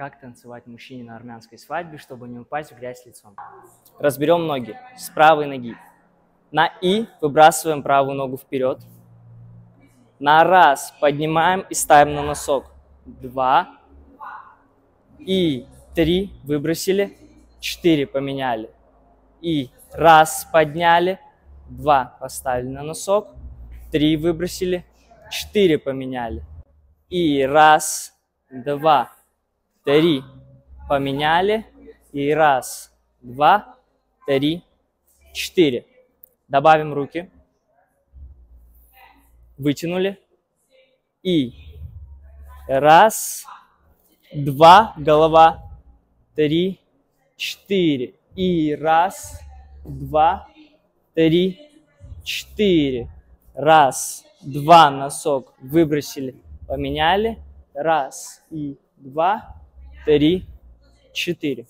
Как танцевать мужчине на армянской свадьбе, чтобы не упасть в грязь лицом? Разберем ноги с правой ноги. На И выбрасываем правую ногу вперед. На раз поднимаем и ставим на носок. 2. И 3 выбросили. 4 поменяли. И раз подняли. 2 поставили на носок. 3 выбросили. 4 поменяли. И раз, 2, 3 поменяли. И раз, 2, 3, 4. Добавим руки. Вытянули. И раз, 2, голова, 3, 4. И раз, 2, 3, 4. Раз, 2, носок выбросили, поменяли. Раз, и 2, 3, 4.